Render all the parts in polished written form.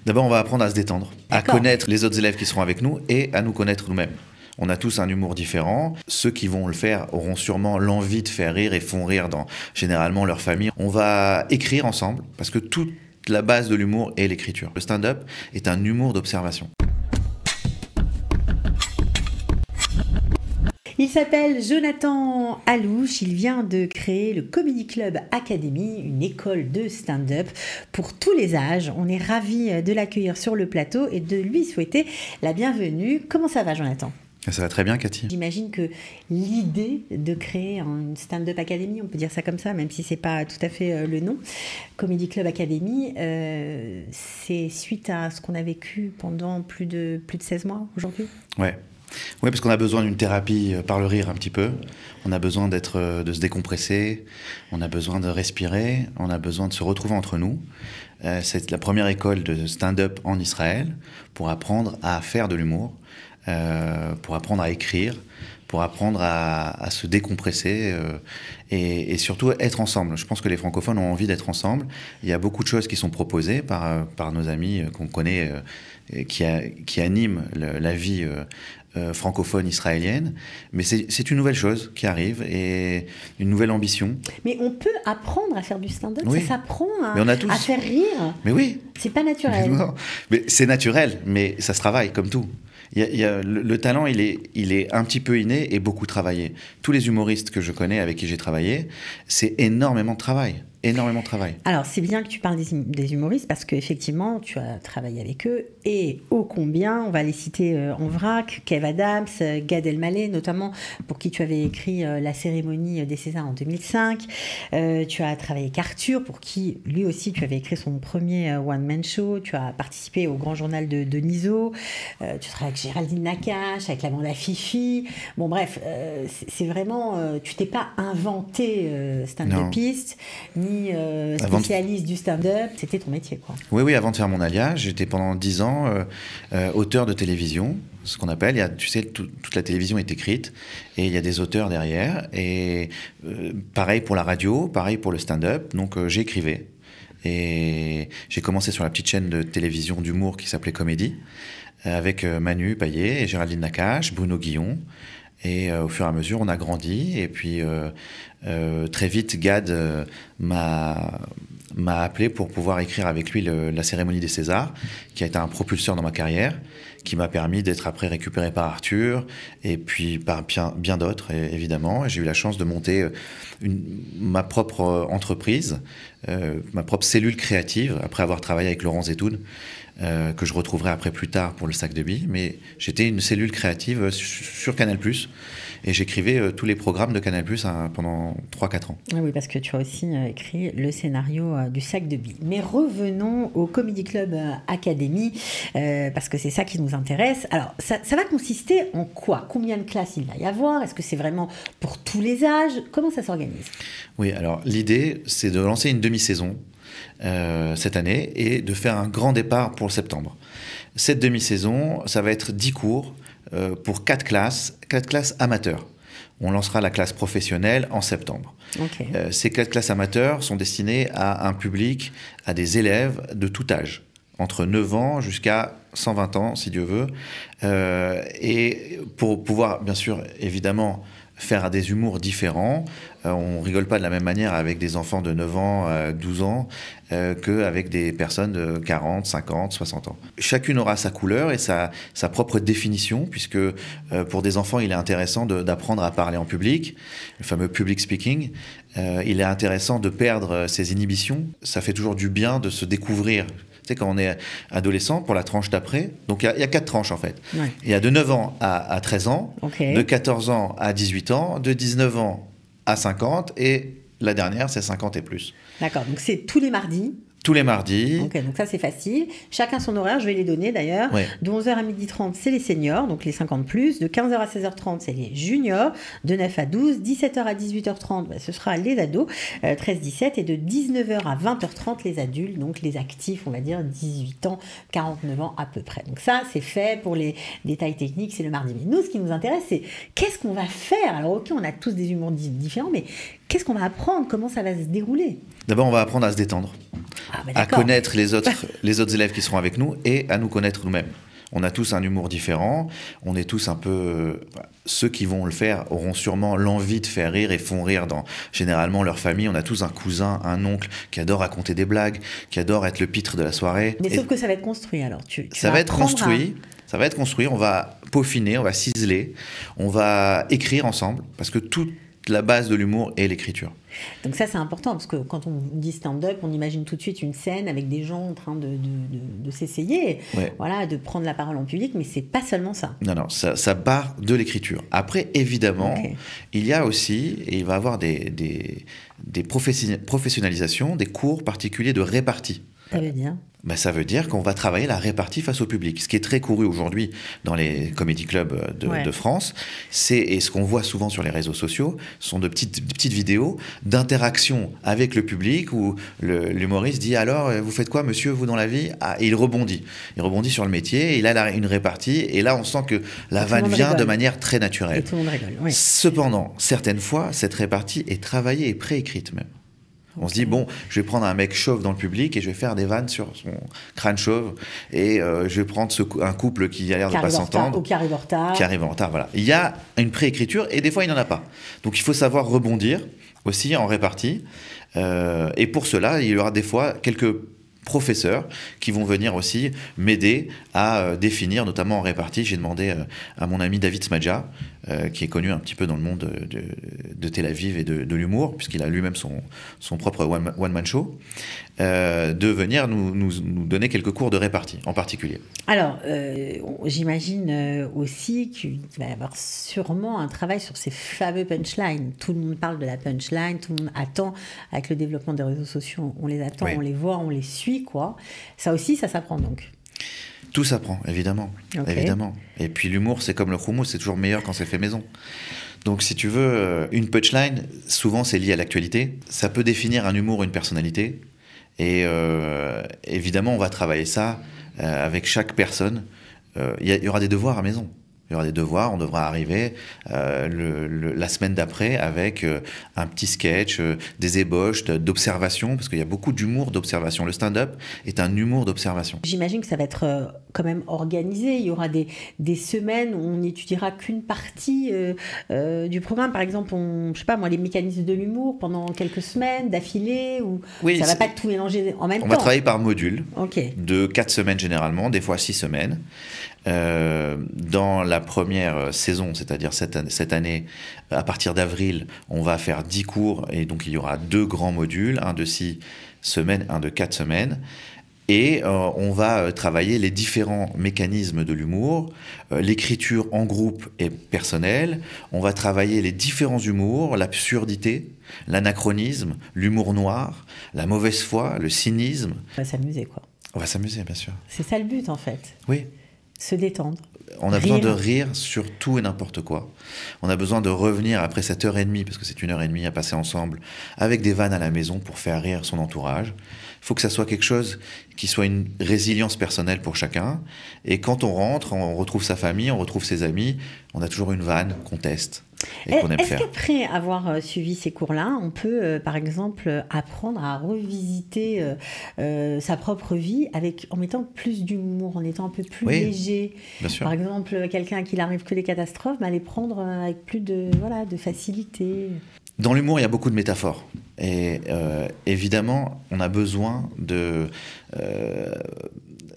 D'abord, on va apprendre à se détendre, à connaître les autres élèves qui seront avec nous et à nous connaître nous-mêmes. On a tous un humour différent. Ceux qui vont le faire auront sûrement l'envie de faire rire et font rire généralement leur famille. On va écrire ensemble parce que toute la base de l'humour est l'écriture. Le stand-up est un humour d'observation. Il s'appelle Jonathan Alouche, il vient de créer le Comedy Club Academy, une école de stand-up pour tous les âges. On est ravis de l'accueillir sur le plateau et de lui souhaiter la bienvenue. Comment ça va, Jonathan ? Ça va très bien, Cathy. J'imagine que l'idée de créer une stand-up academy, on peut dire ça comme ça, même si c'est pas tout à fait le nom, Comedy Club Academy, c'est suite à ce qu'on a vécu pendant plus de 16 mois aujourd'hui. Ouais, parce qu'on a besoin d'une thérapie par le rire un petit peu. On a besoin de se décompresser, on a besoin de respirer, on a besoin de se retrouver entre nous. C'est la première école de stand-up en Israël pour apprendre à faire de l'humour. Pour apprendre à écrire, pour apprendre à se décompresser et surtout être ensemble. Je pense que les francophones ont envie d'être ensemble. Il y a beaucoup de choses qui sont proposées par nos amis qu'on connaît, qui animent la vie francophone israélienne. Mais c'est une nouvelle chose qui arrive et une nouvelle ambition. Mais on peut apprendre à faire du stand-up, oui. Ça s'apprend à faire rire. Mais oui. C'est pas naturel. Mais c'est naturel, mais ça se travaille comme tout. Le talent, il est un petit peu inné et beaucoup travaillé. Tous les humoristes que je connais, avec qui j'ai travaillé, c'est énormément de travail. Énormément de travail. Alors, c'est bien que tu parles des humoristes parce qu'effectivement, tu as travaillé avec eux et ô combien, on va les citer en vrac, Kev Adams, Gad Elmaleh, notamment pour qui tu avais écrit La cérémonie des Césars en 2005. Tu as travaillé avec Arthur, pour qui, lui aussi, tu avais écrit son premier one-man show. Tu as participé au Grand Journal de Niso. Tu travailles avec Géraldine Nakache, avec la bande à Fifi. Bon, bref, c'est vraiment... tu t'es pas inventé stand-upiste, ni spécialiste du stand-up, c'était ton métier, quoi. Oui, avant de faire mon alliage, j'étais pendant 10 ans auteur de télévision, ce qu'on appelle, tu sais, toute la télévision est écrite, et il y a des auteurs derrière, et pareil pour la radio, pareil pour le stand-up, donc j'écrivais. Et j'ai commencé sur la petite chaîne de télévision d'humour qui s'appelait Comédie, avec Manu Payet et Géraldine Nakache, Bruno Guillon. Et au fur et à mesure, on a grandi. Et puis, très vite, Gad m'a appelé pour pouvoir écrire avec lui la cérémonie des Césars, qui a été un propulseur dans ma carrière, qui m'a permis d'être après récupéré par Arthur, et puis par bien d'autres, évidemment. J'ai eu la chance de monter ma propre entreprise, ma propre cellule créative, après avoir travaillé avec Laurent Zetoun, que je retrouverai après plus tard pour le sac de billes, mais j'étais une cellule créative sur Canal+, et j'écrivais tous les programmes de Canal+, pendant 3-4 ans. Oui, parce que tu as aussi écrit le scénario du sac de billes. Mais revenons au Comedy Club Academy, parce que c'est ça qui nous intéresse. Alors, ça va consister en quoi ? Combien de classes il va y avoir ? Est-ce que c'est vraiment pour tous les âges ? Comment ça s'organise ? Oui, alors l'idée, c'est de lancer une demi-saison cette année et de faire un grand départ pour septembre. Cette demi-saison, ça va être 10 cours pour 4 classes amateurs. On lancera la classe professionnelle en septembre. Okay. Ces 4 classes amateurs sont destinées à un public, à des élèves de tout âge, entre 9 ans jusqu'à 120 ans, si Dieu veut. Et pour pouvoir, bien sûr, évidemment, faire des humours différents. On rigole pas de la même manière avec des enfants de 9 ans, 12 ans, qu'avec des personnes de 40, 50, 60 ans. Chacune aura sa couleur et sa propre définition, puisque pour des enfants, il est intéressant d'apprendre à parler en public, le fameux public speaking. Il est intéressant de perdre ses inhibitions. Ça fait toujours du bien de se découvrir. Tu sais, quand on est adolescent, pour la tranche d'après, donc il y a 4 tranches en fait. Ouais. Il y a de 9 ans à 13 ans, okay. De 14 ans à 18 ans, de 19 ans à 50, et la dernière, c'est 50 et plus. D'accord, donc c'est tous les mardis. Tous les mardis. Ok, donc ça c'est facile. Chacun son horaire, je vais les donner d'ailleurs. Ouais. De 11h à 12h30, c'est les seniors, donc les 50+. De 15h à 16h30, c'est les juniors. De 9 à 12, 17h à 18h30, ce sera les ados, 13-17. Et de 19h à 20h30, les adultes, donc les actifs, on va dire 18 ans, 49 ans à peu près. Donc ça, c'est fait pour les détails techniques, c'est le mardi. Mais nous, ce qui nous intéresse, c'est qu'est-ce qu'on va faire ? Alors ok, on a tous des humours différents, mais qu'est-ce qu'on va apprendre ? Comment ça va se dérouler ? D'abord, on va apprendre à se détendre. à connaître les autres élèves qui seront avec nous et à nous connaître nous-mêmes. On a tous un humour différent, on est tous un peu... ceux qui vont le faire auront sûrement l'envie de faire rire et font rire généralement leur famille. On a tous un cousin, un oncle qui adore raconter des blagues, qui adore être le pitre de la soirée. Mais sauf que ça va être construit alors. Ça va être construit, on va peaufiner, on va ciseler, on va écrire ensemble, parce que toute la base de l'humour est l'écriture. Donc ça c'est important, parce que quand on dit stand-up, on imagine tout de suite une scène avec des gens en train de s'essayer, voilà, de prendre la parole en public, mais c'est pas seulement ça. Non, ça part de l'écriture. Après, évidemment, il y a aussi, et il va y avoir des professionnalisations, des cours particuliers de répartie. Ça veut dire ça veut dire qu'on va travailler la répartie face au public. Ce qui est très couru aujourd'hui dans les comédie clubs de France, et ce qu'on voit souvent sur les réseaux sociaux, sont de petites vidéos d'interaction avec le public où l'humoriste dit « Alors, vous faites quoi, monsieur, vous, dans la vie ?» Et il rebondit. Il rebondit sur le métier, et il a une répartie, et là, on sent que la vanne vient de manière très naturelle. Et tout le monde rigole, oui. Cependant, certaines fois, cette répartie est travaillée et préécrite même. On se dit, bon, je vais prendre un mec chauve dans le public et je vais faire des vannes sur son crâne chauve. Et je vais prendre un couple qui a l'air de ne pas s'entendre. Ou qui arrive en retard. Qui arrive en retard, voilà. Il y a une préécriture et des fois, il n'y en a pas. Donc, il faut savoir rebondir aussi en répartie. Et pour cela, il y aura des fois quelques professeurs qui vont venir aussi m'aider à définir, notamment en répartie. J'ai demandé à mon ami David Smadja, qui est connu un petit peu dans le monde de Tel Aviv et de l'humour, puisqu'il a lui-même son propre one-man show, de venir nous donner quelques cours de répartie, en particulier. Alors, j'imagine aussi qu'il va y avoir sûrement un travail sur ces fameux punchlines. Tout le monde parle de la punchline, tout le monde attend, avec le développement des réseaux sociaux, on les attend, on les voit, on les suit, quoi. Ça aussi, ça s'apprend donc. Tout s'apprend, évidemment. Évidemment. Et puis l'humour, c'est comme le houmous, c'est toujours meilleur quand c'est fait maison. Donc si tu veux, une punchline, souvent c'est lié à l'actualité. Ça peut définir un humour, une personnalité. Et évidemment, on va travailler ça avec chaque personne. Il y aura des devoirs à maison. Il y aura des devoirs, on devra arriver la semaine d'après avec un petit sketch, des ébauches d'observation, parce qu'il y a beaucoup d'humour d'observation. Le stand-up est un humour d'observation. J'imagine que ça va être quand même organisé. Il y aura des semaines où on n'étudiera qu'une partie du programme. Par exemple, je sais pas moi, les mécanismes de l'humour pendant quelques semaines d'affilée, ou ça va pas tout mélanger en même temps. On va travailler par module, de 4 semaines généralement, des fois 6 semaines. Dans la première saison, c'est-à-dire cette année, à partir d'avril, on va faire 10 cours, et donc il y aura 2 grands modules, un de 6 semaines, un de 4 semaines. Et on va travailler les différents mécanismes de l'humour, l'écriture en groupe et personnelle. On va travailler les différents humours, l'absurdité, l'anachronisme, l'humour noir, la mauvaise foi, le cynisme. On va s'amuser, quoi. On va s'amuser, bien sûr. C'est ça le but, en fait. Oui. Se détendre. On a besoin de rire sur tout et n'importe quoi. On a besoin de revenir après cette heure et demie, parce que c'est 1h30 à passer ensemble, avec des vannes à la maison pour faire rire son entourage. Il faut que ça soit quelque chose qui soit une résilience personnelle pour chacun. Et quand on rentre, on retrouve sa famille, on retrouve ses amis, on a toujours une vanne qu'on teste et qu'on aime faire. Est-ce qu'après avoir suivi ces cours-là, on peut, par exemple, apprendre à revisiter sa propre vie en mettant plus d'humour, en étant un peu plus léger? Bien sûr. Par exemple, quelqu'un à qui il arrive que les catastrophes, les prendre avec plus de facilité. Dans l'humour, il y a beaucoup de métaphores. Et évidemment, on a besoin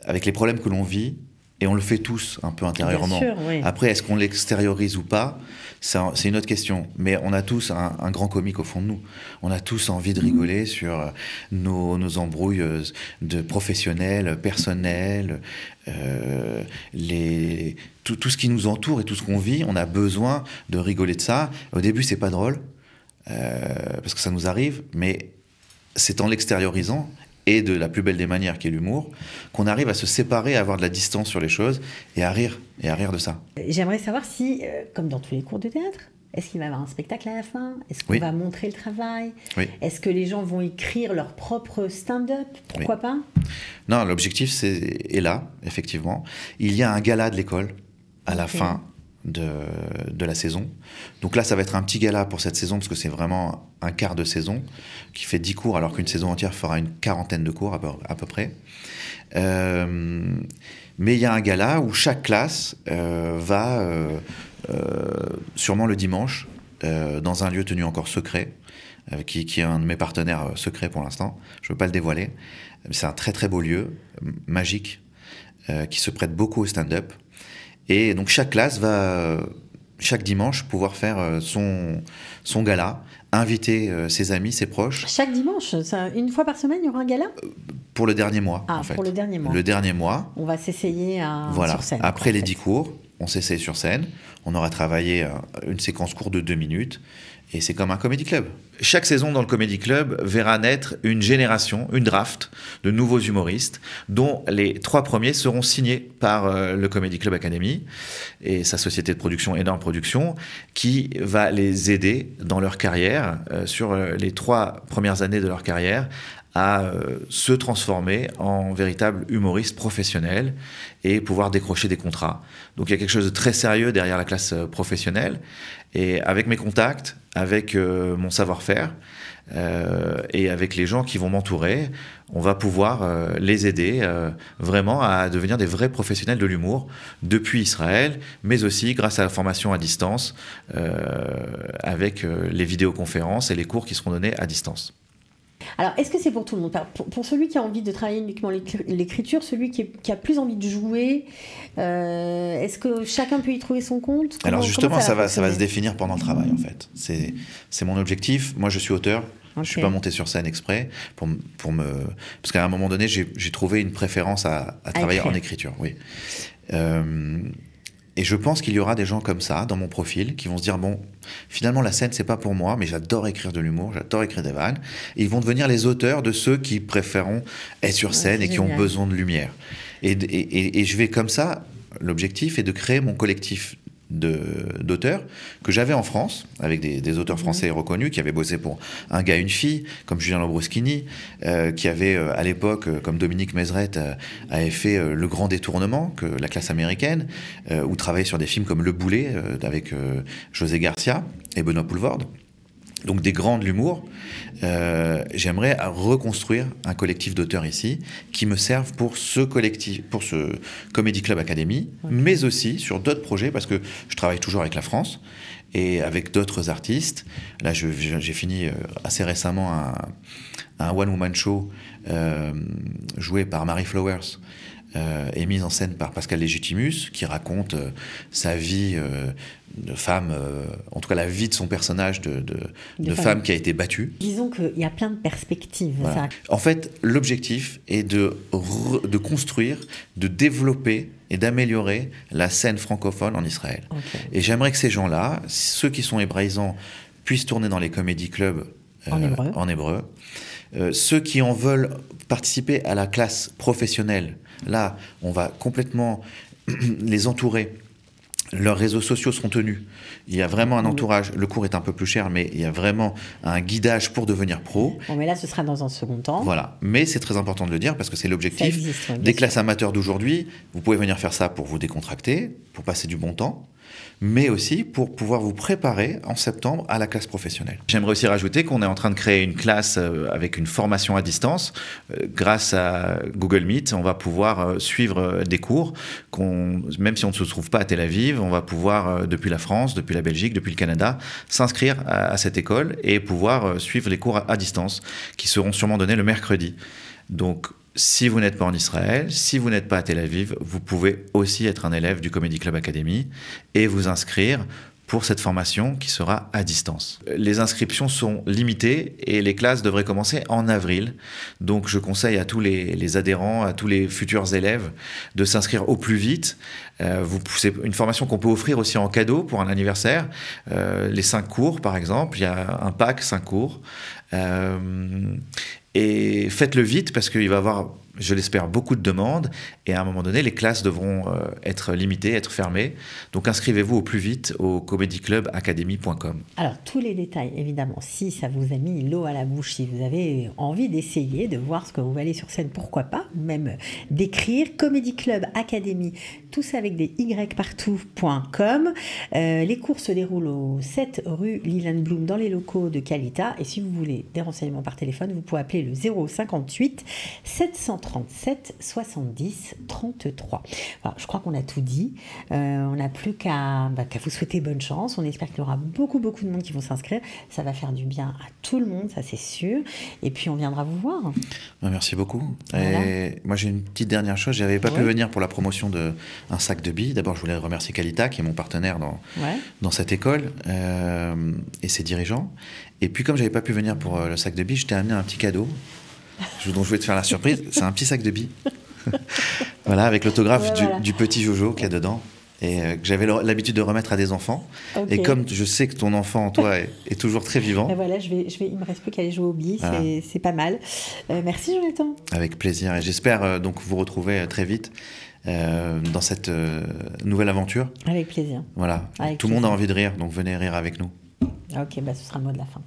avec les problèmes que l'on vit, et on le fait tous un peu intérieurement. Bien sûr, oui. Après, est-ce qu'on l'extériorise ou pas? C'est une autre question. Mais on a tous un grand comique au fond de nous. On a tous envie de rigoler sur nos embrouilles de professionnels, personnels, tout ce qui nous entoure et tout ce qu'on vit. On a besoin de rigoler de ça. Au début, c'est pas drôle. Parce que ça nous arrive, mais c'est en l'extériorisant et de la plus belle des manières qui est l'humour qu'on arrive à se séparer, à avoir de la distance sur les choses et à rire de ça. J'aimerais savoir si, comme dans tous les cours de théâtre, est-ce qu'il va y avoir un spectacle à la fin? Est-ce qu'on va montrer le travail? Est-ce que les gens vont écrire leur propre stand-up? Pourquoi pas? Non, l'objectif est là, effectivement. Il y a un gala de l'école à la fin de la saison. Donc là, ça va être un petit gala pour cette saison, parce que c'est vraiment un quart de saison, qui fait 10 cours, alors qu'une saison entière fera une quarantaine de cours à peu près. Mais il y a un gala où chaque classe va, sûrement le dimanche, dans un lieu tenu encore secret, qui est un de mes partenaires secrets pour l'instant, je ne veux pas le dévoiler. C'est un très très beau lieu, magique, qui se prête beaucoup au stand-up. Et donc chaque classe va, chaque dimanche, pouvoir faire son gala, inviter ses amis, ses proches. Chaque dimanche, une fois par semaine, il y aura un gala? Pour le dernier mois, en fait. Pour le dernier mois. Le dernier mois. On va s'essayer sur scène. Après les 10 cours, on s'essaye sur scène. On aura travaillé une séquence courte de 2 minutes. Et c'est comme un comedy club. Chaque saison dans le comedy club verra naître une génération, une draft de nouveaux humoristes, dont les 3 premiers seront signés par le Comedy Club Academy et sa société de production, Énorme Production, qui va les aider dans leur carrière, sur les 3 premières années de leur carrière, à se transformer en véritable humoriste professionnel et pouvoir décrocher des contrats. Donc il y a quelque chose de très sérieux derrière la classe professionnelle. Et avec mes contacts, avec mon savoir-faire et avec les gens qui vont m'entourer, on va pouvoir les aider vraiment à devenir des vrais professionnels de l'humour depuis Israël, mais aussi grâce à la formation à distance, avec les vidéoconférences et les cours qui seront donnés à distance. Alors, est-ce que c'est pour tout le monde? Pour celui qui a envie de travailler uniquement l'écriture, celui qui a plus envie de jouer, est-ce que chacun peut y trouver son compte? Alors justement, ça va se définir pendant le travail, en fait. C'est mon objectif. Moi, je suis auteur. Okay. Je ne suis pas monté sur scène exprès parce qu'à un moment donné, j'ai trouvé une préférence à travailler en écriture. Oui. Et je pense qu'il y aura des gens comme ça dans mon profil qui vont se dire bon, finalement la scène c'est pas pour moi, mais j'adore écrire de l'humour, j'adore écrire des vannes. Et ils vont devenir les auteurs de ceux qui préféreront être sur scène et qui ont besoin de lumière. Et je vais comme ça. L'objectif est de créer mon collectif d'auteurs que j'avais en France, avec des auteurs français reconnus qui avaient bossé pour Un gars, une fille, comme Julien Lambruschini, qui avait à l'époque, comme Dominique Mézeret, avait fait Le Grand Détournement, que la classe américaine, ou travaillé sur des films comme Le Boulet, avec José Garcia et Benoît Poulvorde. Donc des grands de l'humour. J'aimerais reconstruire un collectif d'auteurs ici qui me servent pour ce collectif, pour ce Comedy Club Academy, mais aussi sur d'autres projets, parce que je travaille toujours avec la France et avec d'autres artistes. Là, j'ai fini assez récemment un one-woman show joué par Marie Flowers, et mise en scène par Pascal Légitimus, qui raconte sa vie de femme, en tout cas la vie de son personnage de femme qui a été battue. Disons qu'il y a plein de perspectives. Voilà. Ça. En fait, l'objectif est de construire, de développer et d'améliorer la scène francophone en Israël. Okay. Et j'aimerais que ces gens-là, ceux qui sont hébraïsants, puissent tourner dans les comédie clubs en hébreu. Ceux qui en veulent participer à la classe professionnelle, là, on va complètement les entourer. Leurs réseaux sociaux seront tenus. Il y a vraiment un entourage. Le cours est un peu plus cher, mais il y a vraiment un guidage pour devenir pro. Bon, mais là, ce sera dans un second temps. Voilà. Mais c'est très important de le dire parce que c'est l'objectif des classes amateurs d'aujourd'hui. Vous pouvez venir faire ça pour vous décontracter, pour passer du bon temps, mais aussi pour pouvoir vous préparer en septembre à la classe professionnelle. J'aimerais aussi rajouter qu'on est en train de créer une classe avec une formation à distance. Grâce à Google Meet, on va pouvoir suivre des cours, même si on ne se trouve pas à Tel Aviv, on va pouvoir, depuis la France, depuis la Belgique, depuis le Canada, s'inscrire à cette école et pouvoir suivre les cours à distance qui seront sûrement donnés le mercredi. Donc, si vous n'êtes pas en Israël, si vous n'êtes pas à Tel Aviv, vous pouvez aussi être un élève du Comedy Club Academy et vous inscrire pour cette formation qui sera à distance. Les inscriptions sont limitées et les classes devraient commencer en avril. Donc je conseille à tous les adhérents, à tous les futurs élèves de s'inscrire au plus vite. C'est une formation qu'on peut offrir aussi en cadeau pour un anniversaire. Les 5 cours par exemple, il y a un pack 5 cours. Et faites-le vite parce qu'il va y avoir je l'espère, beaucoup de demandes. Et à un moment donné, les classes devront être limitées, être fermées. Donc inscrivez-vous au plus vite au comedyclubacademy.com. Alors, tous les détails, évidemment, si ça vous a mis l'eau à la bouche, si vous avez envie d'essayer, de voir ce que vous valez sur scène, pourquoi pas, même d'écrire Comedy Club Academy, tous avec des Y partout.com. Les cours se déroulent au 7 rue Leland Bloom dans les locaux de Calita. Et si vous voulez des renseignements par téléphone, vous pouvez appeler le 058 737 70 33. Voilà, je crois qu'on a tout dit. On n'a plus qu'à vous souhaiter bonne chance. On espère qu'il y aura beaucoup de monde qui vont s'inscrire. Ça va faire du bien à tout le monde, ça c'est sûr. Et puis on viendra vous voir. Merci beaucoup. Voilà. Et moi j'ai une petite dernière chose. J'avais pas pu venir pour la promotion d'un sac de billes. D'abord je voulais remercier Calita qui est mon partenaire dans cette école et ses dirigeants. Et puis comme j'avais pas pu venir pour le sac de billes, je t'ai amené un petit cadeau dont je voulais te faire la surprise. C'est un petit sac de billes. Voilà, avec l'autographe du petit Jojo qu'il y a dedans. Et que j'avais l'habitude de remettre à des enfants. Okay. Et comme je sais que ton enfant en toi est toujours très vivant. Et voilà, il me reste plus qu'à aller jouer aux billes, voilà. C'est pas mal. Merci Jonathan. Avec plaisir. Et j'espère donc vous retrouver très vite dans cette nouvelle aventure. Avec plaisir. Voilà. Avec tout le monde a envie de rire, donc venez rire avec nous. Ok, ce sera le mot de la fin.